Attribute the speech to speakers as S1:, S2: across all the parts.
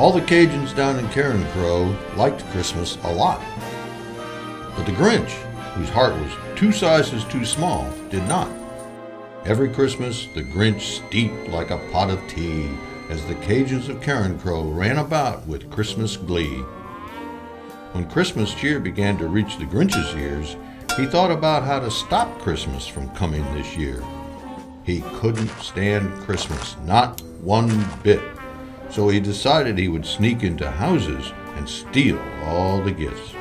S1: All the Cajuns down in Karen Crow liked Christmas a lot. But the Grinch, whose heart was 2 sizes too small, did not. Every Christmas, the Grinch steeped like a pot of tea as the Cajuns of Karen Crow ran about with Christmas glee. When Christmas cheer began to reach the Grinch's ears, he thought about how to stop Christmas from coming this year. He couldn't stand Christmas, not one bit, so he decided he would sneak into houses and steal all the gifts.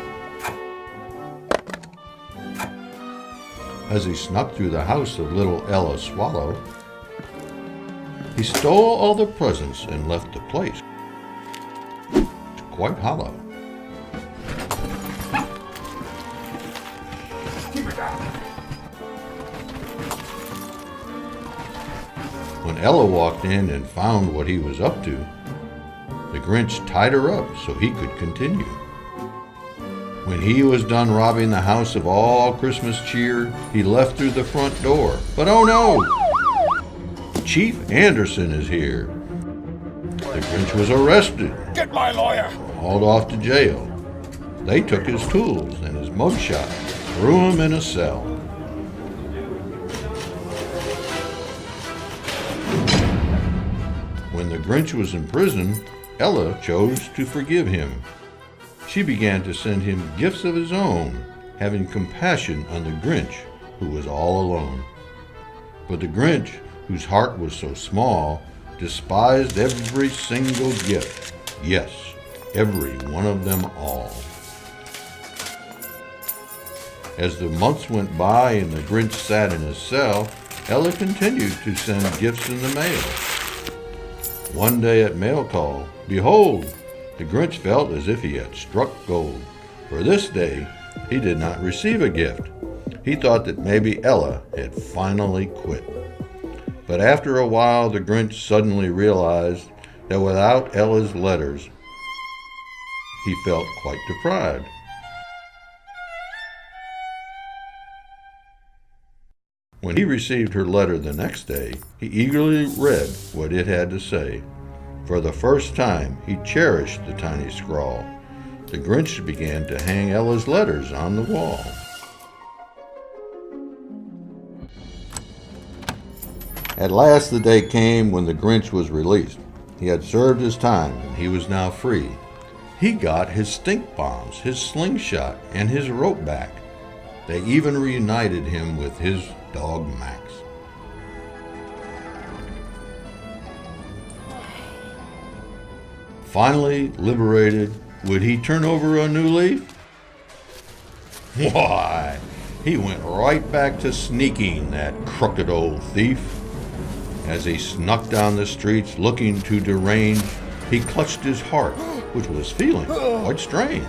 S1: As he snuck through the house of little Ella Swallow, he stole all the presents and left the place quite hollow. When Ella walked in and found what he was up to, the Grinch tied her up so he could continue. When he was done robbing the house of all Christmas cheer, he left through the front door. But oh no! Chief Anderson is here. The Grinch was arrested.
S2: Get my lawyer!
S1: Hauled off to jail. They took his tools and his mugshot, threw him in a cell. When the Grinch was in prison, Ella chose to forgive him. She began to send him gifts of his own, having compassion on the Grinch, who was all alone. But the Grinch, whose heart was so small, despised every single gift. Yes, every one of them all. As the months went by and the Grinch sat in his cell, Ella continued to send gifts in the mail. One day at mail call, behold, the Grinch felt as if he had struck gold. For this day, he did not receive a gift. He thought that maybe Ella had finally quit. But after a while, the Grinch suddenly realized that without Ella's letters, he felt quite deprived. When he received her letter the next day, he eagerly read what it had to say. For the first time, he cherished the tiny scrawl. The Grinch began to hang Ella's letters on the wall. At last the day came when the Grinch was released. He had served his time and he was now free. He got his stink bombs, his slingshot, and his rope back. They even reunited him with his dog Max. Finally liberated, would he turn over a new leaf? Why, he went right back to sneaking, that crooked old thief. As he snuck down the streets looking to derange, he clutched his heart, which was feeling quite strange.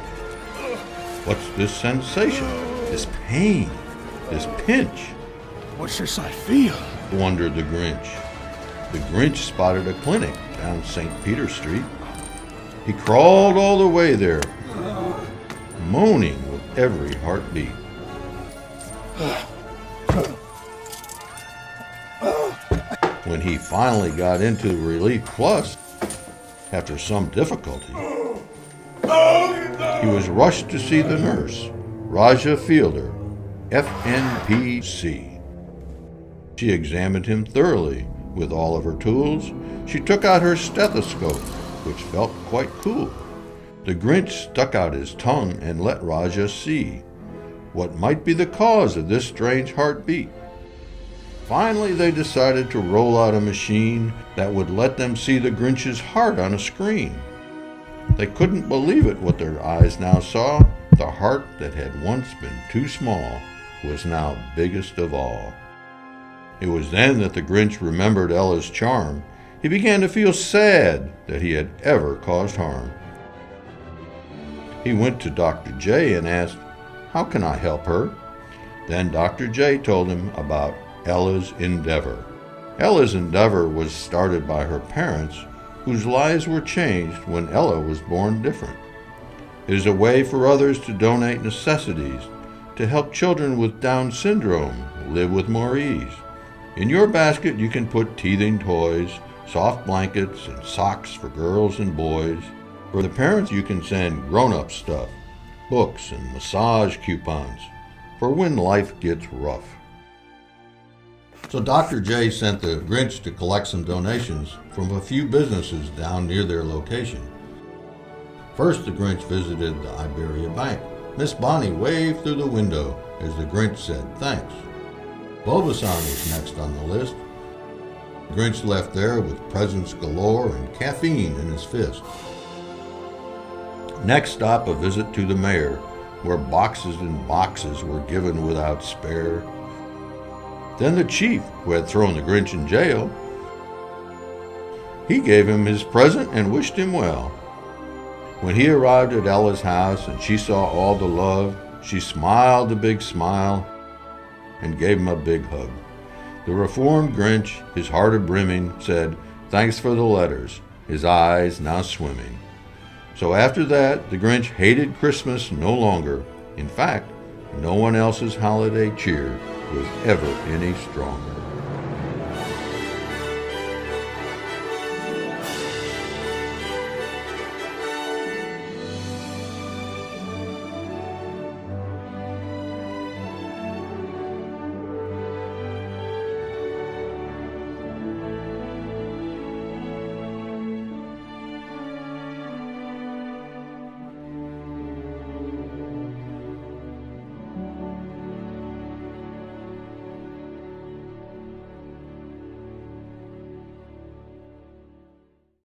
S1: What's this sensation, this pain, this pinch?
S2: What's this I feel?
S1: Wondered the Grinch. The Grinch spotted a clinic down St. Peter Street. He crawled all the way there, moaning with every heartbeat. When he finally got into Relief Plus, after some difficulty, he was rushed to see the nurse, Raja Fielder, FNPC. She examined him thoroughly with all of her tools. She took out her stethoscope, which felt quite cool. The Grinch stuck out his tongue and let Raja see what might be the cause of this strange heartbeat. Finally, they decided to roll out a machine that would let them see the Grinch's heart on a screen. They couldn't believe it what their eyes now saw. The heart that had once been too small was now biggest of all. It was then that the Grinch remembered Ella's charm. He began to feel sad that he had ever caused harm. He went to Dr. J and asked, "How can I help her?" Then Dr. J told him about Ella's endeavor. Ella's endeavor was started by her parents, whose lives were changed when Ella was born different. It is a way for others to donate necessities, to help children with Down syndrome live with more ease. In your basket you can put teething toys, soft blankets, and socks for girls and boys. For the parents, you can send grown-up stuff, books and massage coupons for when life gets rough. So Dr. J sent the Grinch to collect some donations from a few businesses down near their location. First, the Grinch visited the Iberia Bank. Miss Bonnie waved through the window as the Grinch said thanks. Bulbasaur was next on the list. The Grinch left there with presents galore and caffeine in his fist. Next stop, a visit to the mayor, where boxes and boxes were given without spare. Then the chief, who had thrown the Grinch in jail, he gave him his present and wished him well. When he arrived at Ella's house and she saw all the love, she smiled a big smile and gave him a big hug. The reformed Grinch, his heart a-brimming, said, "Thanks for the letters," his eyes now swimming. So after that, the Grinch hated Christmas no longer. In fact, no one else's holiday cheer was ever any stronger.